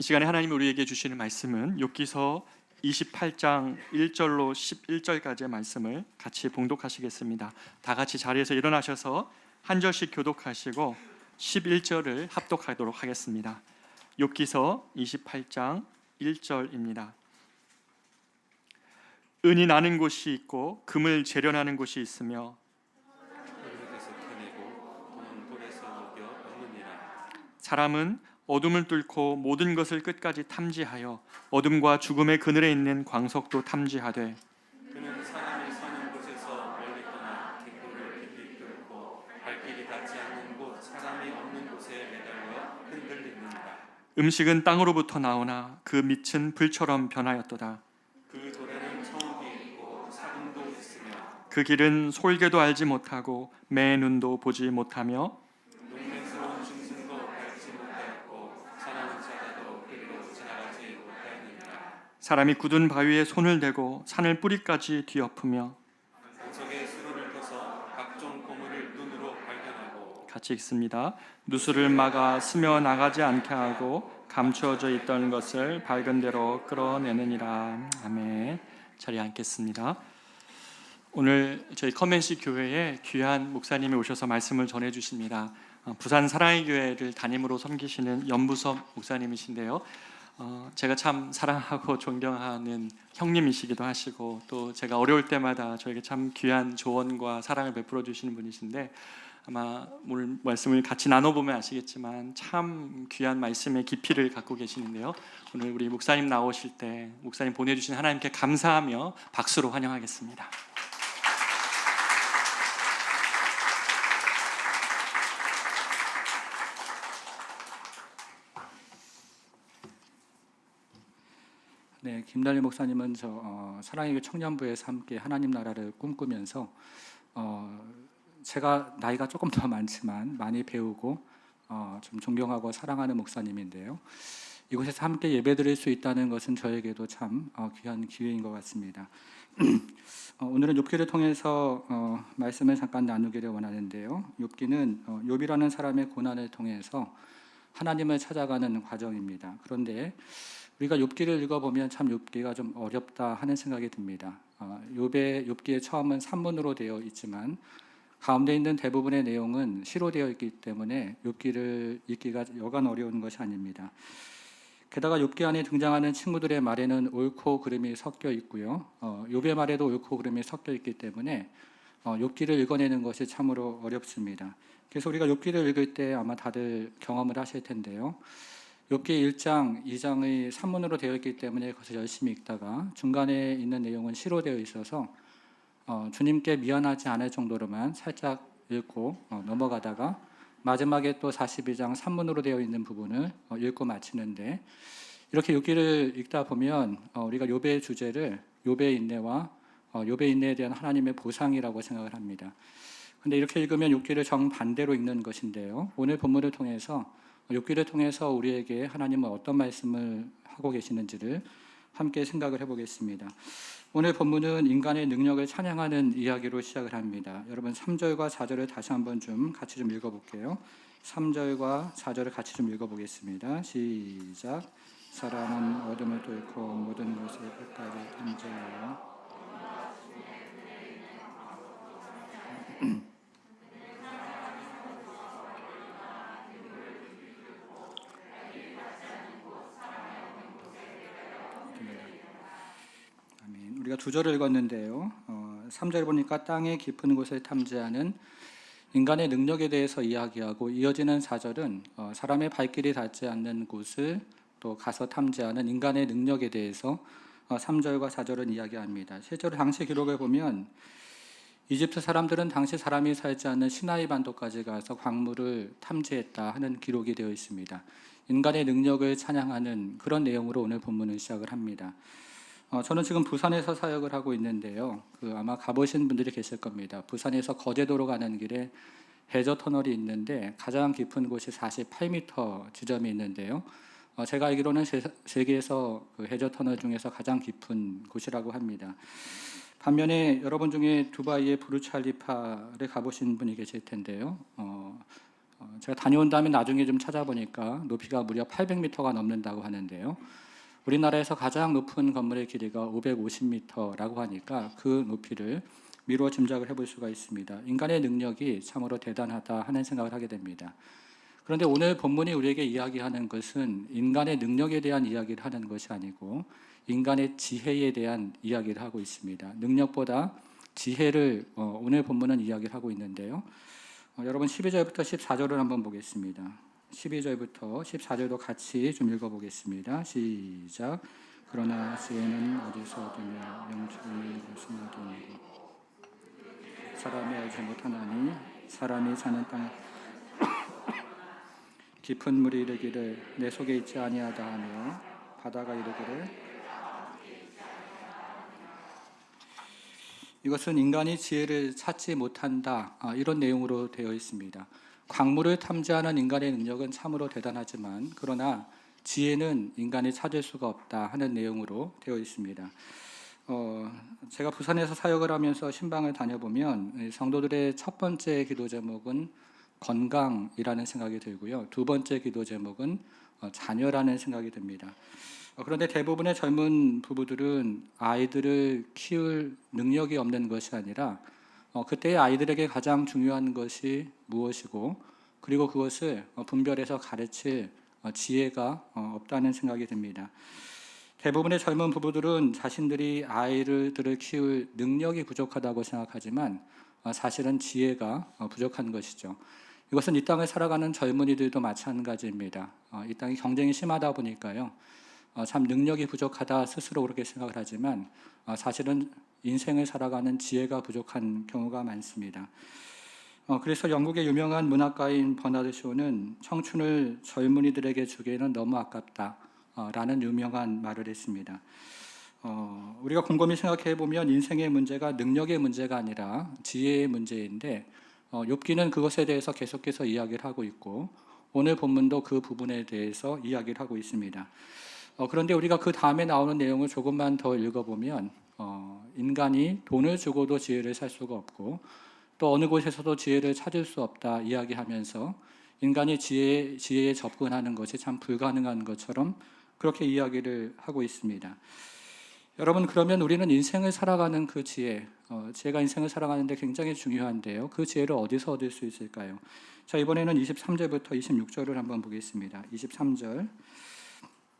시간에 하나님이 우리에게 주시는 말씀은 욥기서 28장 1절로 11절까지의 말씀을 같이 봉독하시겠습니다. 다 같이 자리에서 일어나셔서 한 절씩 교독하시고 11절을 합독하도록 하겠습니다. 욥기서 28장 1절입니다. 은이 나는 곳이 있고 금을 재련하는 곳이 있으며 사람은 어둠을 뚫고 모든 것을 끝까지 탐지하여 어둠과 죽음의 그늘에 있는 광석도 탐지하되 그는 사람이 서는 곳에서 멀리 떠나 갱도를 깊이 뚫고 발길이 닿지 않는 곳 사람이 없는 곳에 매달려 흔들리는다. 음식은 땅으로부터 나오나 그 밑은 불처럼 변하였도다. 그 돌에는 성읍이 있고 사금도 있으며 그 길은 솔개도 알지 못하고 매 눈도 보지 못하며 용맹스러운 짐승도 밟지 못하였고 사나운 자가도 그리로 지나가지 못하였느니라. 사람이 굳은 바위에 손을 대고 산을 뿌리까지 뒤엎으며 보석에 수로를 펴서 각종 보물을 눈으로 발견하고 같이 읽습니다. 누수를 막아 스며 나가지 않게 하고 감추어져 있던 것을 밝은 대로 끌어내느니라. 아멘. 자리에 앉겠습니다. 오늘 저희 커맨시 교회에 귀한 목사님이 오셔서 말씀을 전해 주십니다. 부산 사랑의 교회를 담임으로 섬기시는 연부섭 목사님이신데요. 제가 참 사랑하고 존경하는 형님이시기도 하시고 또 제가 어려울 때마다 저에게 참 귀한 조언과 사랑을 베풀어 주시는 분이신데 아마 오늘 말씀을 같이 나눠보면 아시겠지만 참 귀한 말씀의 깊이를 갖고 계시는데요. 오늘 우리 목사님 나오실 때 목사님 보내주신 하나님께 감사하며 박수로 환영하겠습니다. 네, 김달리 목사님은 사랑의 교회 청년부에서 함께 하나님 나라를 꿈꾸면서 제가 나이가 조금 더 많지만 많이 배우고 좀 존경하고 사랑하는 목사님인데요. 이곳에서 함께 예배드릴 수 있다는 것은 저에게도 참 귀한 기회인 것 같습니다. 오늘은 욥기를 통해서 말씀을 잠깐 나누기를 원하는데요. 욥기는 욥이라는 사람의 고난을 통해서 하나님을 찾아가는 과정입니다. 그런데 우리가 욥기를 읽어보면 참 욥기가 좀 어렵다 하는 생각이 듭니다. 욥기의 처음은 산문으로 되어 있지만 가운데 있는 대부분의 내용은 시로 되어 있기 때문에 욥기를 읽기가 여간 어려운 것이 아닙니다. 게다가 욥기 안에 등장하는 친구들의 말에는 옳고 그름이 섞여 있고요. 욥의 말에도 옳고 그름이 섞여 있기 때문에 욥기를 읽어내는 것이 참으로 어렵습니다. 그래서 우리가 욥기를 읽을 때 아마 다들 경험을 하실 텐데요. 욥기 1장, 2장의 산문으로 되어 있기 때문에 그것을 열심히 읽다가 중간에 있는 내용은 시로 되어 있어서 주님께 미안하지 않을 정도로만 살짝 읽고 넘어가다가 마지막에 또 42장 산문으로 되어 있는 부분을 읽고 마치는데 이렇게 욥기를 읽다 보면 우리가 욥의 주제를 욥의 인내와 욥의 인내에 대한 하나님의 보상이라고 생각을 합니다. 근데 이렇게 읽으면 욥기를 정반대로 읽는 것인데요. 오늘 본문을 통해서 욥기를 통해서 우리에게 하나님은 어떤 말씀을 하고 계시는지를 함께 생각을 해보겠습니다. 오늘 본문은 인간의 능력을 찬양하는 이야기로 시작을 합니다. 여러분 3절과 4절을 다시 한번 같이 읽어볼게요. 3절과 4절을 같이 읽어보겠습니다. 시작. 사람은 어둠을 뚫고 모든 것을 끝까지 탐지하여 우리가 두 절을 읽었는데요. 3절 보니까 땅의 깊은 곳을 탐지하는 인간의 능력에 대해서 이야기하고 이어지는 4절은 사람의 발길이 닿지 않는 곳을 또 가서 탐지하는 인간의 능력에 대해서 3절과 4절은 이야기합니다. 실제로 당시 기록을 보면 이집트 사람들은 당시 사람이 살지 않는 시나이 반도까지 가서 광물을 탐지했다 하는 기록이 되어 있습니다. 인간의 능력을 찬양하는 그런 내용으로 오늘 본문은 시작을 합니다. 저는 지금 부산에서 사역을 하고 있는데요. 아마 가보신 분들이 계실 겁니다. 부산에서 거제도로 가는 길에 해저 터널이 있는데 가장 깊은 곳이 48m 지점이 있는데요. 제가 알기로는 세계에서 그 해저 터널 중에서 가장 깊은 곳이라고 합니다. 반면에 여러분 중에 두바이의 부르츠 칼리파를 가보신 분이 계실 텐데요. 제가 다녀온 다음에 나중에 좀 찾아보니까 높이가 무려 800m가 넘는다고 하는데요. 우리나라에서 가장 높은 건물의 길이가 550m라고 하니까 그 높이를 미루어 짐작을 해볼 수가 있습니다. 인간의 능력이 참으로 대단하다 하는 생각을 하게 됩니다. 그런데 오늘 본문이 우리에게 이야기하는 것은 인간의 능력에 대한 이야기를 하는 것이 아니고 인간의 지혜에 대한 이야기를 하고 있습니다. 능력보다 지혜를 오늘 본문은 이야기를 하고 있는데요. 여러분 12절부터 14절을 한번 보겠습니다. 12절부터 14절도 같이 좀 읽어보겠습니다. 시작. 그러나 지혜는 어디서 얻으며 영적인 것은 어디니고 사람이 알지 못하나니 사람이 사는 땅 깊은 물이 이르기를 내 속에 있지 아니하다 하며 바다가 이르기를 이것은 인간이 지혜를 찾지 못한다 이런 내용으로 되어 있습니다. 광물을 탐지하는 인간의 능력은 참으로 대단하지만 그러나 지혜는 인간이 찾을 수가 없다 하는 내용으로 되어 있습니다. 제가 부산에서 사역을 하면서 신방을 다녀보면 성도들의 첫 번째 기도 제목은 건강이라는 생각이 들고요. 두 번째 기도 제목은 자녀라는 생각이 듭니다. 그런데 대부분의 젊은 부부들은 아이들을 키울 능력이 없는 것이 아니라 그때의 아이들에게 가장 중요한 것이 무엇이고 그리고 그것을 분별해서 가르칠 지혜가 없다는 생각이 듭니다. 대부분의 젊은 부부들은 자신들이 아이들을 키울 능력이 부족하다고 생각하지만 사실은 지혜가 부족한 것이죠. 이것은 이 땅을 살아가는 젊은이들도 마찬가지입니다. 이 땅이 경쟁이 심하다 보니까요. 참 능력이 부족하다 스스로 그렇게 생각을 하지만 사실은 인생을 살아가는 지혜가 부족한 경우가 많습니다. 그래서 영국의 유명한 문학가인 버나드 쇼는 청춘을 젊은이들에게 주기에는 너무 아깝다라는 유명한 말을 했습니다. 우리가 곰곰이 생각해 보면 인생의 문제가 능력의 문제가 아니라 지혜의 문제인데 욥기는 그것에 대해서 계속해서 이야기를 하고 있고 오늘 본문도 그 부분에 대해서 이야기를 하고 있습니다. 그런데 우리가 그 다음에 나오는 내용을 조금만 더 읽어보면 인간이 돈을 주고도 지혜를 살 수가 없고 또 어느 곳에서도 지혜를 찾을 수 없다 이야기하면서 인간이 지혜에 접근하는 것이 참 불가능한 것처럼 그렇게 이야기를 하고 있습니다. 여러분 그러면 우리는 인생을 살아가는 그 지혜가 인생을 살아가는데 굉장히 중요한데요. 그 지혜를 어디서 얻을 수 있을까요? 자, 이번에는 23절부터 26절을 한번 보겠습니다. 23절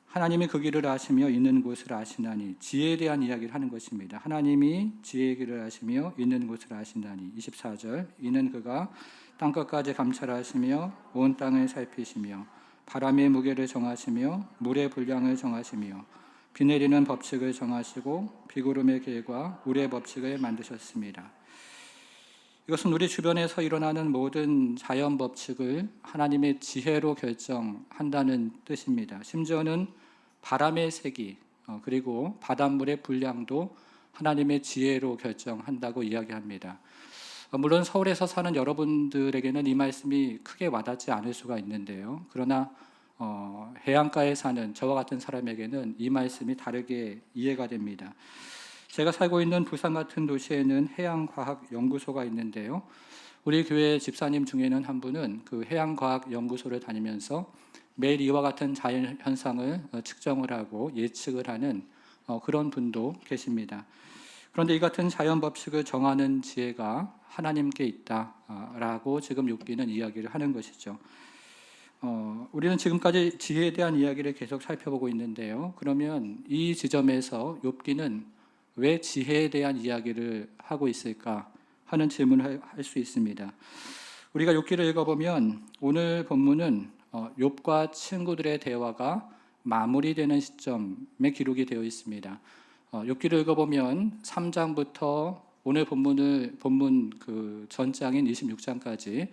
하나님이 그 길을 아시며 있는 곳을 아시나니 지혜에 대한 이야기를 하는 것입니다. 하나님이 지혜의 길을 아시며 있는 곳을 아시나니 24절 이는 그가 땅끝까지 감찰하시며 온 땅을 살피시며 바람의 무게를 정하시며 물의 분량을 정하시며 비 내리는 법칙을 정하시고 비구름의 길과 물의 법칙을 만드셨습니다. 이것은 우리 주변에서 일어나는 모든 자연 법칙을 하나님의 지혜로 결정한다는 뜻입니다. 심지어는 바람의 세기 그리고 바닷물의 분량도 하나님의 지혜로 결정한다고 이야기합니다. 물론 서울에서 사는 여러분들에게는 이 말씀이 크게 와닿지 않을 수가 있는데요. 그러나 해안가에 사는 저와 같은 사람에게는 이 말씀이 다르게 이해가 됩니다. 제가 살고 있는 부산 같은 도시에는 해양과학연구소가 있는데요. 우리 교회 집사님 중에는 한 분은 그 해양과학연구소를 다니면서 매일 이와 같은 자연 현상을 측정을 하고 예측을 하는 그런 분도 계십니다. 그런데 이 같은 자연 법칙을 정하는 지혜가 하나님께 있다라고 지금 욥기는 이야기를 하는 것이죠. 우리는 지금까지 지혜에 대한 이야기를 계속 살펴보고 있는데요. 그러면 이 지점에서 욥기는 왜 지혜에 대한 이야기를 하고 있을까 하는 질문을 할 수 있습니다. 우리가 욥기를 읽어보면 오늘 본문은 욥과 친구들의 대화가 마무리되는 시점에 기록이 되어 있습니다. 욥기를 읽어보면 3장부터 오늘 본문 그 전장인 26장까지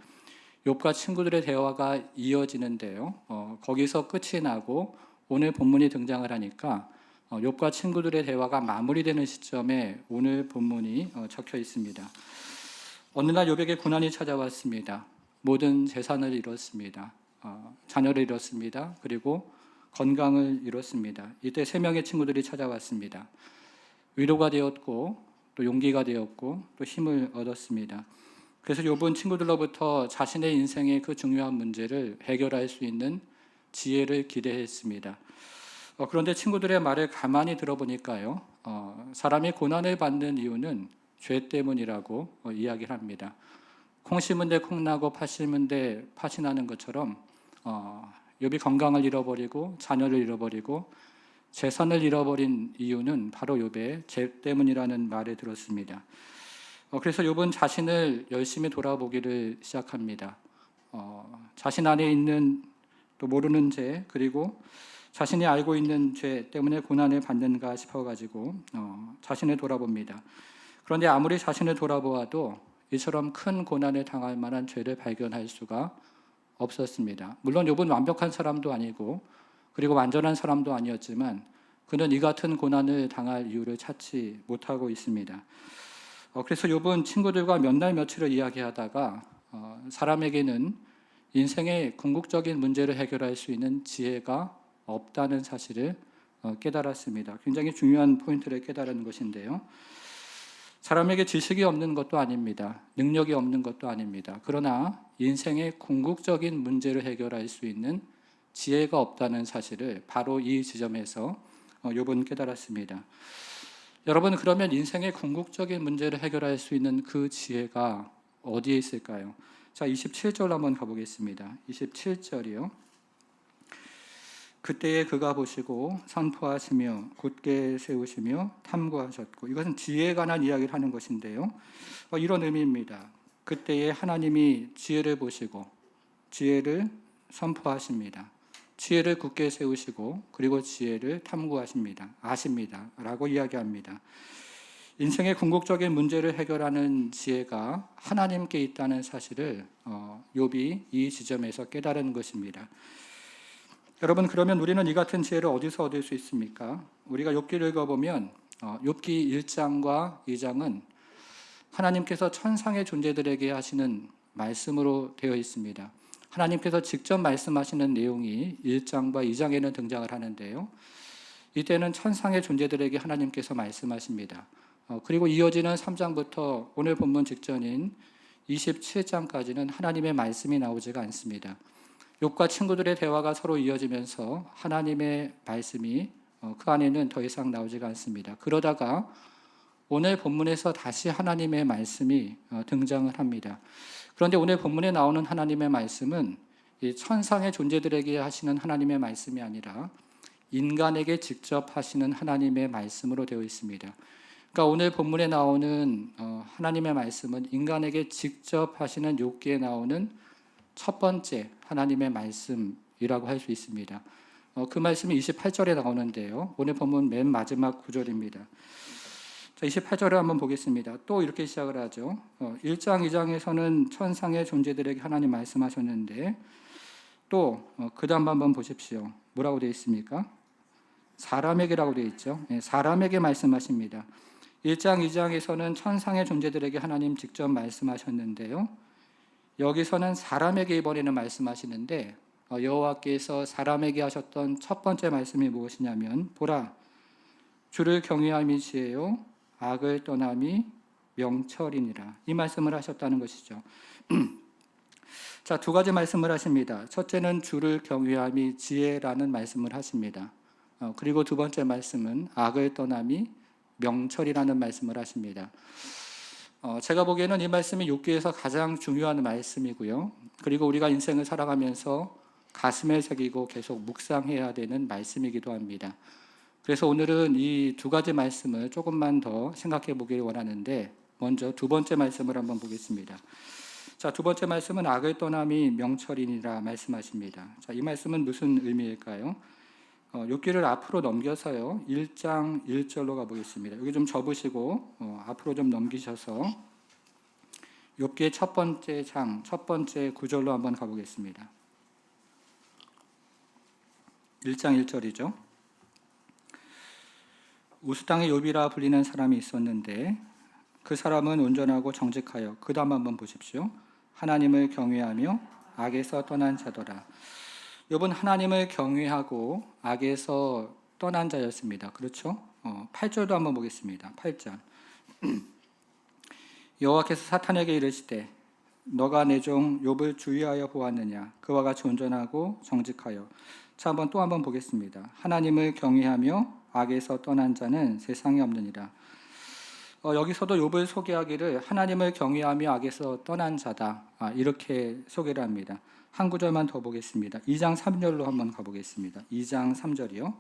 욥과 친구들의 대화가 이어지는데요. 거기서 끝이 나고 오늘 본문이 등장을 하니까 욥과 친구들의 대화가 마무리되는 시점에 오늘 본문이 적혀 있습니다. 어느 날 욥에게 고난이 찾아왔습니다. 모든 재산을 잃었습니다. 자녀를 잃었습니다. 그리고 건강을 잃었습니다. 이때 3명의 친구들이 찾아왔습니다. 위로가 되었고 또 용기가 되었고 또 힘을 얻었습니다. 그래서 욥은 친구들로부터 자신의 인생의 그 중요한 문제를 해결할 수 있는 지혜를 기대했습니다. 그런데 친구들의 말을 가만히 들어보니까요, 사람이 고난을 받는 이유는 죄 때문이라고 이야기를 합니다. 콩 심은 데 콩 나고 팥 심은 데 팥이 나는 것처럼 욥이 건강을 잃어버리고 자녀를 잃어버리고 재산을 잃어버린 이유는 바로 욥의 죄 때문이라는 말을 들었습니다. 그래서 욥은 자신을 열심히 돌아보기를 시작합니다. 자신 안에 있는 또 모르는 죄, 그리고 자신이 알고 있는 죄 때문에 고난을 받는가 싶어가지고 자신을 돌아봅니다. 그런데 아무리 자신을 돌아보아도 이처럼 큰 고난을 당할 만한 죄를 발견할 수가 없었습니다. 물론 욥은 완벽한 사람도 아니고 그리고 완전한 사람도 아니었지만 그는 이 같은 고난을 당할 이유를 찾지 못하고 있습니다. 그래서 욥은 친구들과 몇 날 며칠을 이야기하다가 사람에게는 인생의 궁극적인 문제를 해결할 수 있는 지혜가 없다는 사실을 깨달았습니다. 굉장히 중요한 포인트를 깨달은 것인데요. 사람에게 지식이 없는 것도 아닙니다. 능력이 없는 것도 아닙니다. 그러나 인생의 궁극적인 문제를 해결할 수 있는 지혜가 없다는 사실을 바로 이 지점에서 욥은 깨달았습니다. 여러분, 그러면 인생의 궁극적인 문제를 해결할 수 있는 그 지혜가 어디에 있을까요? 자, 27절 한번 가보겠습니다. 27절이요. 그때에 그가 보시고 선포하시며 굳게 세우시며 탐구하셨고, 이것은 지혜에 관한 이야기를 하는 것인데요. 이런 의미입니다. 그때에 하나님이 지혜를 보시고 지혜를 선포하십니다. 지혜를 굳게 세우시고 그리고 지혜를 탐구하십니다. 아십니다. 라고 이야기합니다. 인생의 궁극적인 문제를 해결하는 지혜가 하나님께 있다는 사실을 욥이 이 지점에서 깨달은 것입니다. 여러분, 그러면 우리는 이 같은 지혜를 어디서 얻을 수 있습니까? 우리가 욥기를 읽어보면 욥기 1장과 2장은 하나님께서 천상의 존재들에게 하시는 말씀으로 되어 있습니다. 하나님께서 직접 말씀하시는 내용이 1장과 2장에는 등장을 하는데요. 이때는 천상의 존재들에게 하나님께서 말씀하십니다. 그리고 이어지는 3장부터 오늘 본문 직전인 27장까지는 하나님의 말씀이 나오지가 않습니다. 욥과 친구들의 대화가 서로 이어지면서 하나님의 말씀이 그 안에는 더 이상 나오지가 않습니다. 그러다가 오늘 본문에서 다시 하나님의 말씀이 등장을 합니다. 그런데 오늘 본문에 나오는 하나님의 말씀은 이 천상의 존재들에게 하시는 하나님의 말씀이 아니라 인간에게 직접 하시는 하나님의 말씀으로 되어 있습니다. 그러니까 오늘 본문에 나오는 하나님의 말씀은 인간에게 직접 하시는 욥기에 나오는 첫 번째 하나님의 말씀이라고 할 수 있습니다. 그 말씀이 28절에 나오는데요. 오늘 본문 맨 마지막 구절입니다. 자, 28절을 한번 보겠습니다. 또 이렇게 시작을 하죠. 1장, 2장에서는 천상의 존재들에게 하나님 말씀하셨는데 또 그 다음 한번 보십시오. 뭐라고 되어 있습니까? 사람에게라고 되어 있죠. 사람에게 말씀하십니다. 1장, 2장에서는 천상의 존재들에게 하나님 직접 말씀하셨는데요. 여기서는 사람에게 이번에는 말씀하시는데 여호와께서 사람에게 하셨던 첫 번째 말씀이 무엇이냐면 보라, 주를 경외함이 지혜요 악을 떠남이 명철이니라. 이 말씀을 하셨다는 것이죠. 자, 두 가지 말씀을 하십니다. 첫째는 주를 경외함이 지혜라는 말씀을 하십니다. 그리고 두 번째 말씀은 악을 떠남이 명철이라는 말씀을 하십니다. 제가 보기에는 이 말씀이 욥기에서 가장 중요한 말씀이고요. 그리고 우리가 인생을 살아가면서 가슴에 새기고 계속 묵상해야 되는 말씀이기도 합니다. 그래서 오늘은 이 두 가지 말씀을 조금만 더 생각해 보길 원하는데 먼저 두 번째 말씀을 한번 보겠습니다. 자, 두 번째 말씀은 악을 떠남이 명철이니라 말씀하십니다. 자, 이 말씀은 무슨 의미일까요? 욥기를 앞으로 넘겨서요. 1장 1절로 가보겠습니다. 여기 좀 접으시고 앞으로 좀 넘기셔서 욥기의 첫 번째 장, 첫 번째 구절로 한번 가보겠습니다. 1장 1절이죠. 우스 땅의 욥이라 불리는 사람이 있었는데 그 사람은 온전하고 정직하여, 그 다음 한번 보십시오. 하나님을 경외하며 악에서 떠난 자더라. 욥은 하나님을 경외하고 악에서 떠난 자였습니다. 그렇죠? 8절도 한번 보겠습니다. 8절. 여호와께서 사탄에게 이르시되 너가 내 종 욥을 주의하여 보았느냐? 그와 같이 온전하고 정직하여. 자, 또 한번 보겠습니다. 하나님을 경외하며 악에서 떠난 자는 세상에 없느니라. 여기서도 욥을 소개하기를 하나님을 경외하며 악에서 떠난 자다, 이렇게 소개를 합니다. 한 구절만 더 보겠습니다. 2장 3절로 한번 가보겠습니다. 2장 3절이요.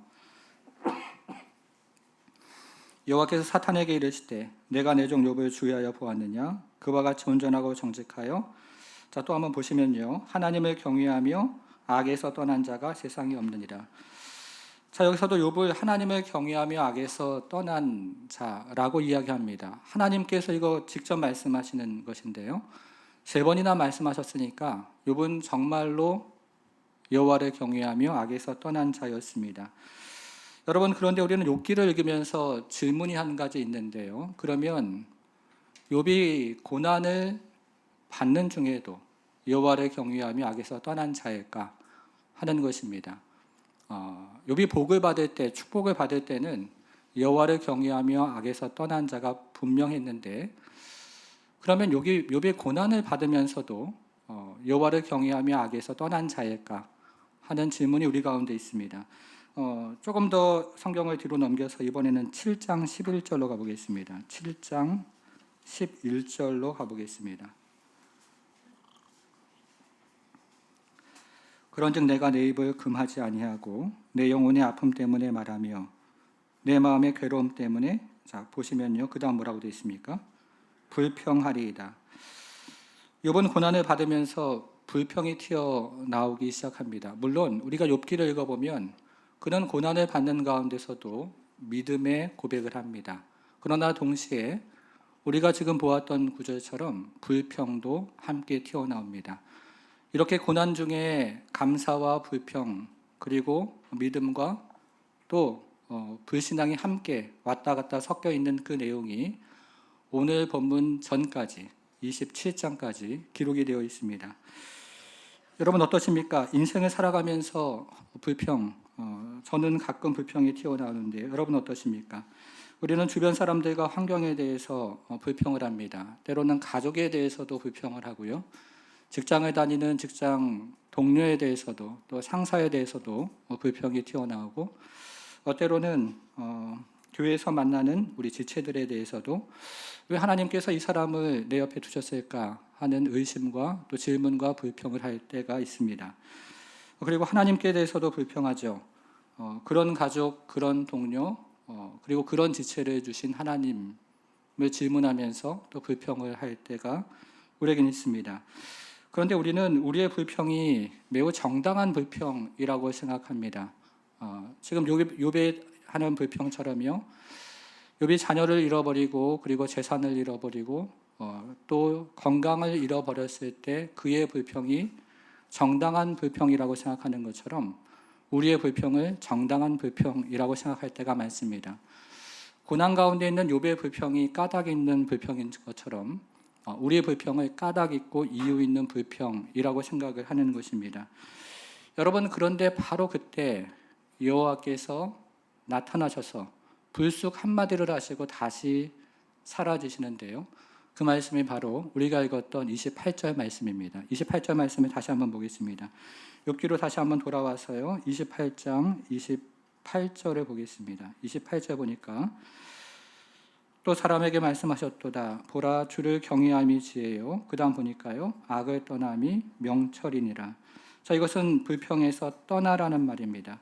여호와께서 사탄에게 이르시되 내가 내 종 욥을 주의하여 보았느냐? 그와 같이 온전하고 정직하여. 자, 또 한번 보시면요. 하나님을 경외하며 악에서 떠난 자가 세상에 없느니라. 자, 여기서도 욥을 하나님을 경외하며 악에서 떠난 자라고 이야기합니다. 하나님께서 이거 직접 말씀하시는 것인데요. 3번이나 말씀하셨으니까 욥은 정말로 여호와를 경외하며 악에서 떠난 자였습니다. 여러분, 그런데 우리는 욥기를 읽으면서 질문이 한 가지 있는데요. 그러면 욥이 고난을 받는 중에도 여호와를 경외하며 악에서 떠난 자일까 하는 것입니다. 욥이 복을 받을 때, 축복을 받을 때는 여호와를 경외하며 악에서 떠난 자가 분명했는데, 그러면 욥이 고난을 받으면서도 여호와를 경외하며 악에서 떠난 자일까 하는 질문이 우리 가운데 있습니다. 조금 더 성경을 뒤로 넘겨서 이번에는 7장 11절로 가보겠습니다. 7장 11절로 가보겠습니다. 그런즉 내가 내 입을 금하지 아니하고 내 영혼의 아픔 때문에 말하며 내 마음의 괴로움 때문에, 자 보시면요, 그 다음 뭐라고 되어 있습니까? 불평하리이다. 욥은 고난을 받으면서 불평이 튀어나오기 시작합니다. 물론 우리가 욥기를 읽어보면 그는 고난을 받는 가운데서도 믿음의 고백을 합니다. 그러나 동시에 우리가 지금 보았던 구절처럼 불평도 함께 튀어나옵니다. 이렇게 고난 중에 감사와 불평, 그리고 믿음과 또 불신앙이 함께 왔다 갔다 섞여 있는 그 내용이 오늘 본문 전까지 27장까지 기록이 되어 있습니다. 여러분 어떠십니까? 인생을 살아가면서 불평, 저는 가끔 불평이 튀어나오는데 여러분 어떠십니까? 우리는 주변 사람들과 환경에 대해서 불평을 합니다. 때로는 가족에 대해서도 불평을 하고요. 직장을 다니는 직장 동료에 대해서도, 또 상사에 대해서도 불평이 튀어나오고, 때로는 교회에서 만나는 우리 지체들에 대해서도 왜 하나님께서 이 사람을 내 옆에 두셨을까 하는 의심과 또 질문과 불평을 할 때가 있습니다. 그리고 하나님께 대해서도 불평하죠. 그런 가족, 그런 동료, 그리고 그런 지체를 주신 하나님을 질문하면서 또 불평을 할 때가 우리에겐 있습니다. 그런데 우리는 우리의 불평이 매우 정당한 불평이라고 생각합니다. 지금 욥이 하는 불평처럼요, 욥이 자녀를 잃어버리고 그리고 재산을 잃어버리고 또 건강을 잃어버렸을 때 그의 불평이 정당한 불평이라고 생각하는 것처럼 우리의 불평을 정당한 불평이라고 생각할 때가 많습니다. 고난 가운데 있는 욥의 불평이 까닭 있는 불평인 것처럼 우리의 불평을 까닭 있고 이유 있는 불평이라고 생각을 하는 것입니다. 여러분, 그런데 바로 그때 여호와께서 나타나셔서 불쑥 한마디를 하시고 다시 사라지시는데요. 그 말씀이 바로 우리가 읽었던 28절 말씀입니다. 28절 말씀을 다시 한번 보겠습니다. 욥기로 다시 한번 돌아와서요. 28장 28절을 보겠습니다. 28절 보니까 또 사람에게 말씀하셨도다. 보라, 주를 경외함이 지혜요. 그 다음 보니까요, 악을 떠남이 명철이니라. 자, 이것은 불평에서 떠나라는 말입니다.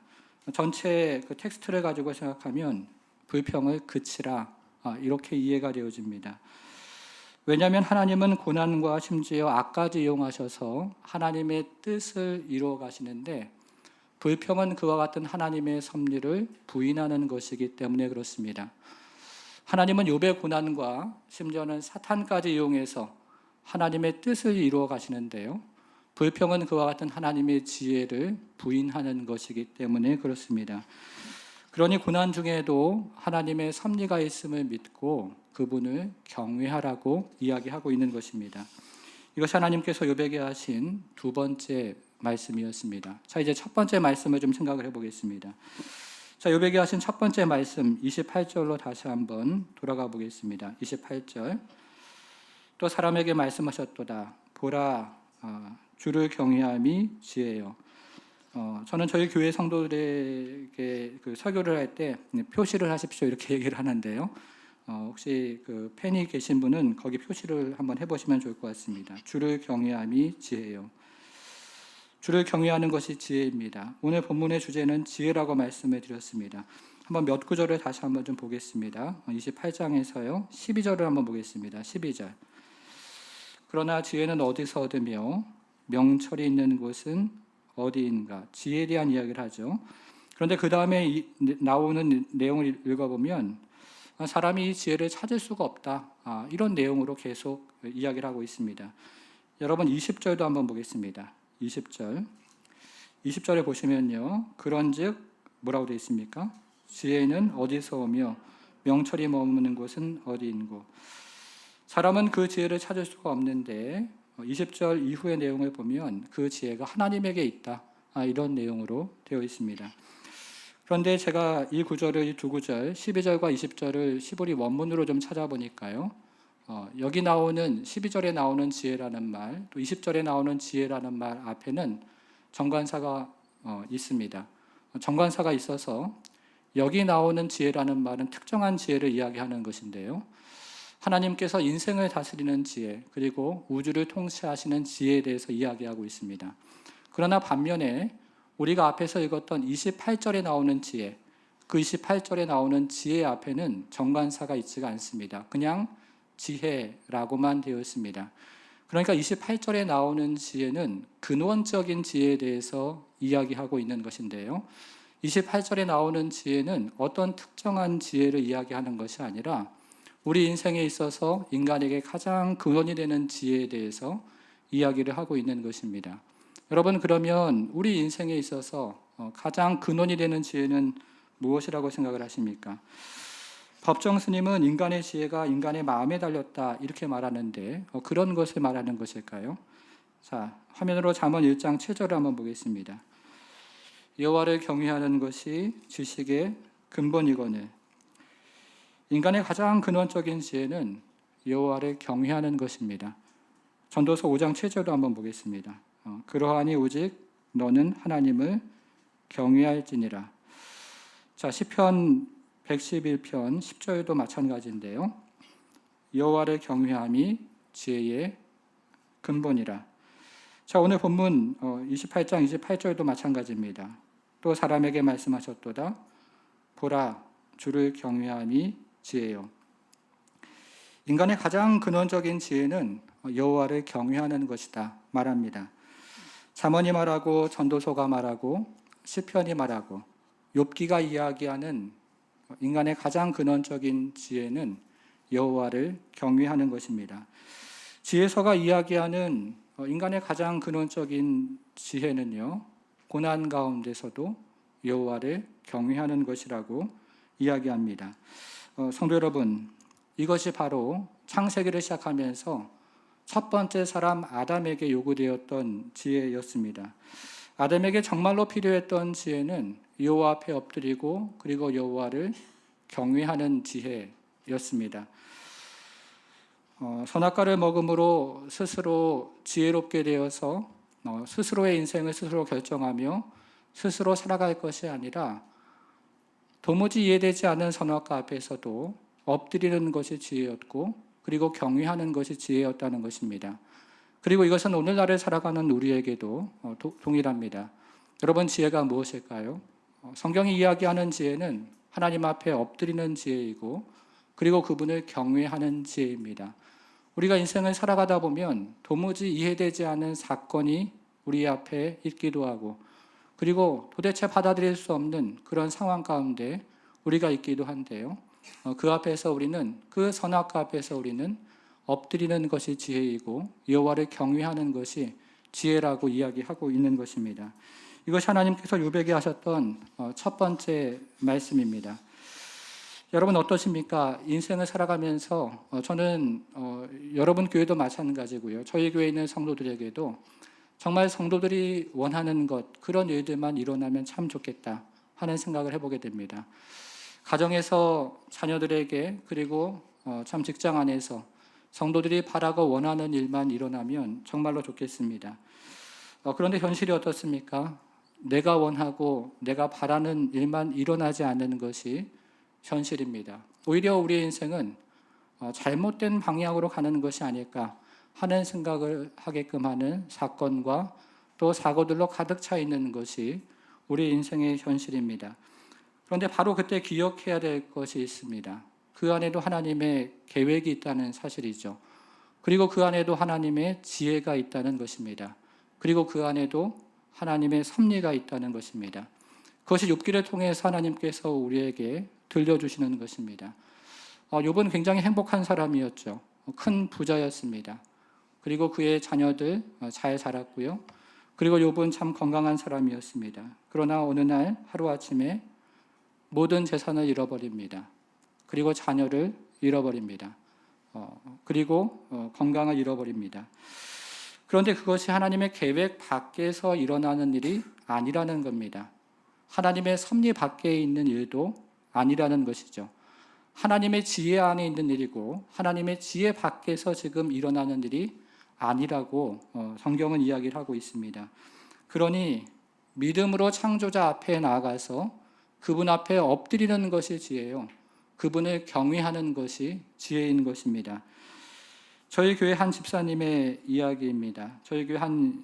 전체 그 텍스트를 가지고 생각하면 불평을 그치라, 이렇게 이해가 되어집니다. 왜냐하면 하나님은 고난과 심지어 악까지 이용하셔서 하나님의 뜻을 이루어 가시는데, 불평은 그와 같은 하나님의 섭리를 부인하는 것이기 때문에 그렇습니다. 하나님은 욥의 고난과 심지어는 사탄까지 이용해서 하나님의 뜻을 이루어 가시는데요, 불평은 그와 같은 하나님의 지혜를 부인하는 것이기 때문에 그렇습니다. 그러니 고난 중에도 하나님의 섭리가 있음을 믿고 그분을 경외하라고 이야기하고 있는 것입니다. 이것이 하나님께서 욥에게 하신 두 번째 말씀이었습니다. 자, 이제 첫 번째 말씀을 좀 생각을 해보겠습니다. 자, 욥에게 하신 첫 번째 말씀 28절로 다시 한번 돌아가 보겠습니다. 28절. 또 사람에게 말씀하셨도다. 보라 주를 경외함이 지혜요. 저는 저희 교회 성도들에게 그 설교를 할 때 표시를 하십시오 이렇게 얘기를 하는데요. 혹시 그 펜이 계신 분은 거기 표시를 한번 해보시면 좋을 것 같습니다. 주를 경외함이 지혜요. 주를 경외하는 것이 지혜입니다. 오늘 본문의 주제는 지혜라고 말씀을 드렸습니다. 한번 몇 구절을 다시 한번 좀 보겠습니다. 28장에서요. 12절을 한번 보겠습니다. 12절. 그러나 지혜는 어디서 얻으며 명철이 있는 곳은 어디인가? 지혜에 대한 이야기를 하죠. 그런데 그 다음에 나오는 내용을 읽어보면 사람이 이 지혜를 찾을 수가 없다. 이런 내용으로 계속 이야기를 하고 있습니다. 여러분 20절도 한번 보겠습니다. 20절에 보시면요. 그런즉 뭐라고 되어 있습니까? 지혜는 어디서 오며 명철이 머무는 곳은 어디인고. 사람은 그 지혜를 찾을 수가 없는데 20절 이후의 내용을 보면 그 지혜가 하나님에게 있다. 이런 내용으로 되어 있습니다. 그런데 제가 이 구절을, 이 두 구절 12절과 20절을 시보리 원문으로 좀 찾아보니까요. 여기 나오는 12절에 나오는 지혜라는 말, 또 20절에 나오는 지혜라는 말 앞에는 정관사가 있습니다. 정관사가 있어서 여기 나오는 지혜라는 말은 특정한 지혜를 이야기하는 것인데요. 하나님께서 인생을 다스리는 지혜, 그리고 우주를 통치하시는 지혜에 대해서 이야기하고 있습니다. 그러나 반면에 우리가 앞에서 읽었던 28절에 나오는 지혜, 그 28절에 나오는 지혜 앞에는 정관사가 있지가 않습니다. 그냥 지혜라고만 되어 있습니다. 그러니까 28절에 나오는 지혜는 근원적인 지혜에 대해서 이야기하고 있는 것인데요. 28절에 나오는 지혜는 어떤 특정한 지혜를 이야기하는 것이 아니라 우리 인생에 있어서 인간에게 가장 근원이 되는 지혜에 대해서 이야기를 하고 있는 것입니다. 여러분, 그러면 우리 인생에 있어서 가장 근원이 되는 지혜는 무엇이라고 생각을 하십니까? 법정 스님은 인간의 지혜가 인간의 마음에 달렸다 이렇게 말하는데 그런 것을 말하는 것일까요? 자, 화면으로 잠언 1장 7절을 한번 보겠습니다. 여호와를 경외하는 것이 지식의 근본이거늘. 인간의 가장 근원적인 지혜는 여호와를 경외하는 것입니다. 전도서 5장 7절도 한번 보겠습니다. 그러하니 오직 너는 하나님을 경외할지니라. 자, 시편 111편 10절도 마찬가지인데요. 여호와를 경외함이 지혜의 근본이라. 자, 오늘 본문 28장 28절도 마찬가지입니다. 또 사람에게 말씀하셨도다. 보라, 주를 경외함이 지혜요. 인간의 가장 근원적인 지혜는 여호와를 경외하는 것이다 말합니다. 잠언이 말하고 전도서가 말하고 시편이 말하고 욥기가 이야기하는 인간의 가장 근원적인 지혜는 여호와를 경외하는 것입니다. 지혜서가 이야기하는 인간의 가장 근원적인 지혜는요, 고난 가운데서도 여호와를 경외하는 것이라고 이야기합니다. 성도 여러분, 이것이 바로 창세기를 시작하면서 첫 번째 사람 아담에게 요구되었던 지혜였습니다. 아담에게 정말로 필요했던 지혜는 여호와 앞에 엎드리고 그리고 여호와를 경외하는 지혜였습니다. 선악과를 먹음으로 스스로 지혜롭게 되어서 스스로의 인생을 스스로 결정하며 스스로 살아갈 것이 아니라 도무지 이해되지 않는 선악과 앞에서도 엎드리는 것이 지혜였고 그리고 경외하는 것이 지혜였다는 것입니다. 그리고 이것은 오늘날을 살아가는 우리에게도 동일합니다. 여러분, 지혜가 무엇일까요? 성경이 이야기하는 지혜는 하나님 앞에 엎드리는 지혜이고 그리고 그분을 경외하는 지혜입니다. 우리가 인생을 살아가다 보면 도무지 이해되지 않는 사건이 우리 앞에 있기도 하고 그리고 도대체 받아들일 수 없는 그런 상황 가운데 우리가 있기도 한데요. 그 앞에서 우리는, 그 선악과 앞에서 우리는 엎드리는 것이 지혜이고 여호와를 경외하는 것이 지혜라고 이야기하고 있는 것입니다. 이것이 하나님께서 욥에게 하셨던 첫 번째 말씀입니다. 여러분 어떠십니까? 인생을 살아가면서 저는 여러분 교회도 마찬가지고요. 저희 교회에 있는 성도들에게도 정말 성도들이 원하는 것, 그런 일들만 일어나면 참 좋겠다 하는 생각을 해보게 됩니다. 가정에서 자녀들에게 그리고 참 직장 안에서 성도들이 바라고 원하는 일만 일어나면 정말로 좋겠습니다. 그런데 현실이 어떻습니까? 내가 원하고 내가 바라는 일만 일어나지 않는 것이 현실입니다. 오히려 우리의 인생은 잘못된 방향으로 가는 것이 아닐까 하는 생각을 하게끔 하는 사건과 또 사고들로 가득 차 있는 것이 우리 인생의 현실입니다. 그런데 바로 그때 기억해야 될 것이 있습니다. 그 안에도 하나님의 계획이 있다는 사실이죠. 그리고 그 안에도 하나님의 지혜가 있다는 것입니다. 그리고 그 안에도 하나님의 섭리가 있다는 것입니다. 그것이 욥기를 통해서 하나님께서 우리에게 들려주시는 것입니다. 욥은 굉장히 행복한 사람이었죠. 큰 부자였습니다. 그리고 그의 자녀들 잘 자랐고요. 그리고 욥은 참 건강한 사람이었습니다. 그러나 어느 날 하루아침에 모든 재산을 잃어버립니다. 그리고 자녀를 잃어버립니다. 그리고 건강을 잃어버립니다. 그런데 그것이 하나님의 계획 밖에서 일어나는 일이 아니라는 겁니다. 하나님의 섭리 밖에 있는 일도 아니라는 것이죠. 하나님의 지혜 안에 있는 일이고 하나님의 지혜 밖에서 지금 일어나는 일이 아니라고 성경은 이야기를 하고 있습니다. 그러니 믿음으로 창조자 앞에 나아가서 그분 앞에 엎드리는 것이 지혜요. 그분을 경외하는 것이 지혜인 것입니다. 저희 교회 한 집사님의 이야기입니다. 저희 교회 한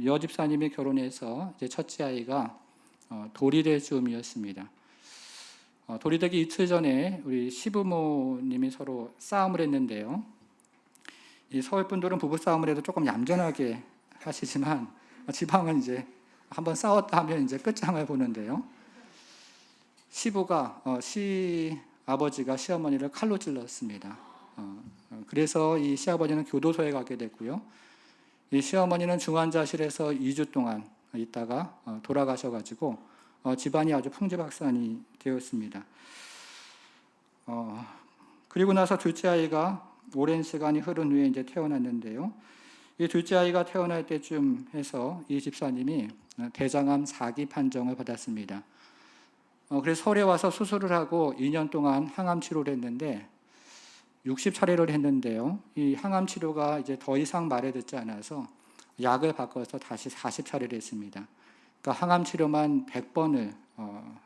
여집사님이 결혼해서 이제 첫째 아이가 돌이 될 즈음이었습니다. 돌이 되기 이틀 전에 우리 시부모님이 서로 싸움을 했는데요. 이 서울 분들은 부부 싸움을 해도 조금 얌전하게 하시지만 지방은 이제 한번 싸웠다 하면 이제 끝장을 보는데요. 시부가 시아버지가 시어머니를 칼로 찔렀습니다. 그래서 이 시아버지는 교도소에 가게 됐고요. 이 시어머니는 중환자실에서 2주 동안 있다가 돌아가셔가지고 집안이 아주 풍지박산이 되었습니다. 그리고 나서 둘째 아이가 오랜 시간이 흐른 후에 이제 태어났는데요. 이 둘째 아이가 태어날 때쯤 해서 이 집사님이 대장암 4기 판정을 받았습니다. 그래서 서울에 와서 수술을 하고 2년 동안 항암 치료를 했는데 60차례를 했는데요. 이 항암 치료가 이제 더 이상 말에 듣지 않아서 약을 바꿔서 다시 40차례를 했습니다. 그러니까 항암 치료만 100번을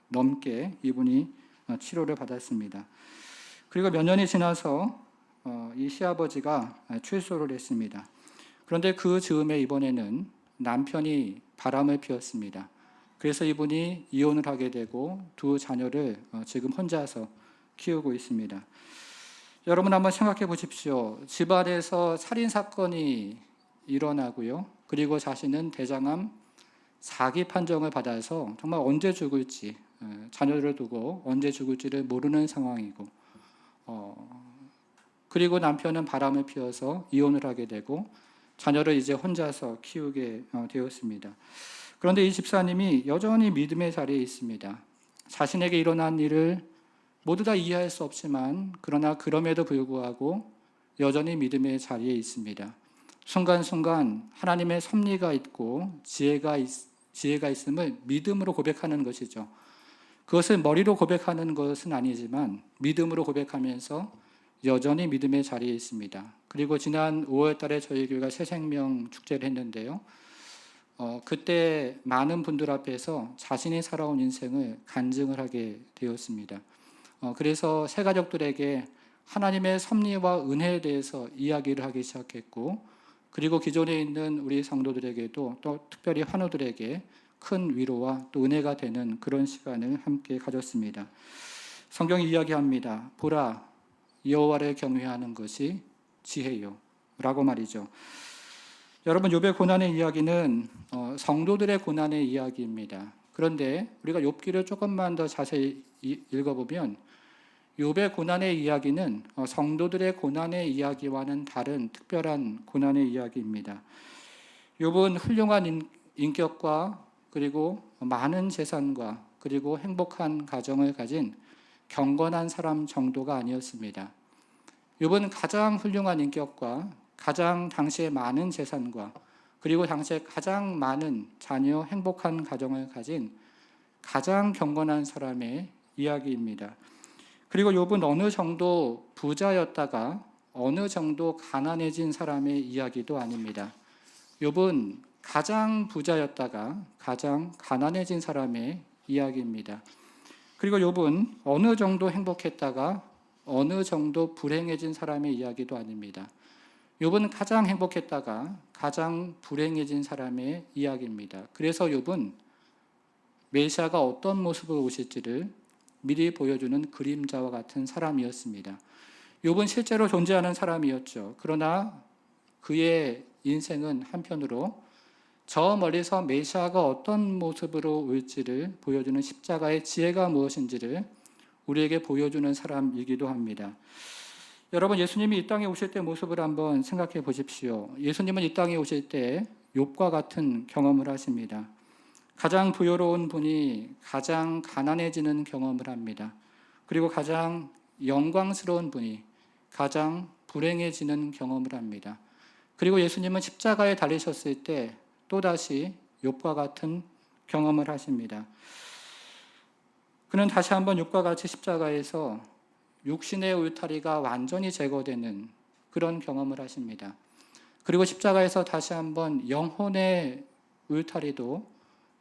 넘게 이분이 치료를 받았습니다. 그리고 몇 년이 지나서 이 시아버지가 출소를 했습니다. 그런데 그 즈음에 이번에는 남편이 바람을 피웠습니다. 그래서 이분이 이혼을 하게 되고 두 자녀를 지금 혼자서 키우고 있습니다. 여러분 한번 생각해 보십시오. 집안에서 살인사건이 일어나고요. 그리고 자신은 대장암 4기 판정을 받아서 정말 언제 죽을지, 자녀를 두고 언제 죽을지를 모르는 상황이고, 그리고 남편은 바람을 피워서 이혼을 하게 되고 자녀를 이제 혼자서 키우게 되었습니다. 그런데 이 집사님이 여전히 믿음의 자리에 있습니다. 자신에게 일어난 일을 모두 다 이해할 수 없지만 그러나 그럼에도 불구하고 여전히 믿음의 자리에 있습니다. 순간순간 하나님의 섭리가 있고 지혜가 있음을 믿음으로 고백하는 것이죠. 그것을 머리로 고백하는 것은 아니지만 믿음으로 고백하면서 여전히 믿음의 자리에 있습니다. 그리고 지난 5월 달에 저희 교회가 새생명 축제를 했는데요. 그때 많은 분들 앞에서 자신이 살아온 인생을 간증을 하게 되었습니다. 그래서 새 가족들에게 하나님의 섭리와 은혜에 대해서 이야기를 하기 시작했고, 그리고 기존에 있는 우리 성도들에게도 또 특별히 환우들에게 큰 위로와 또 은혜가 되는 그런 시간을 함께 가졌습니다. 성경이 이야기합니다. 보라, 여호와를 경외하는 것이 지혜요 라고 말이죠. 여러분, 욥의 고난의 이야기는 성도들의 고난의 이야기입니다. 그런데 우리가 욥기를 조금만 더 자세히 읽어보면 욥의 고난의 이야기는 성도들의 고난의 이야기와는 다른 특별한 고난의 이야기입니다. 욥은 훌륭한 인격과 그리고 많은 재산과 그리고 행복한 가정을 가진 경건한 사람 정도가 아니었습니다. 욥은 가장 훌륭한 인격과 가장 당시에 많은 재산과 그리고 당시에 가장 많은 자녀 행복한 가정을 가진 가장 경건한 사람의 이야기입니다. 그리고 욥은 어느 정도 부자였다가 어느 정도 가난해진 사람의 이야기도 아닙니다. 욥은 가장 부자였다가 가장 가난해진 사람의 이야기입니다. 그리고 욥은 어느 정도 행복했다가 어느 정도 불행해진 사람의 이야기도 아닙니다. 욥은 가장 행복했다가 가장 불행해진 사람의 이야기입니다. 그래서 욥은 메시아가 어떤 모습으로 오실지를 미리 보여주는 그림자와 같은 사람이었습니다. 욥은 실제로 존재하는 사람이었죠. 그러나 그의 인생은 한편으로 저 멀리서 메시아가 어떤 모습으로 올지를 보여주는 십자가의 지혜가 무엇인지를 우리에게 보여주는 사람이기도 합니다. 여러분, 예수님이 이 땅에 오실 때 모습을 한번 생각해 보십시오. 예수님은 이 땅에 오실 때 욥과 같은 경험을 하십니다. 가장 부유로운 분이 가장 가난해지는 경험을 합니다. 그리고 가장 영광스러운 분이 가장 불행해지는 경험을 합니다. 그리고 예수님은 십자가에 달리셨을 때 또다시 욥과 같은 경험을 하십니다. 그는 다시 한번 욥과 같이 십자가에서 육신의 울타리가 완전히 제거되는 그런 경험을 하십니다. 그리고 십자가에서 다시 한번 영혼의 울타리도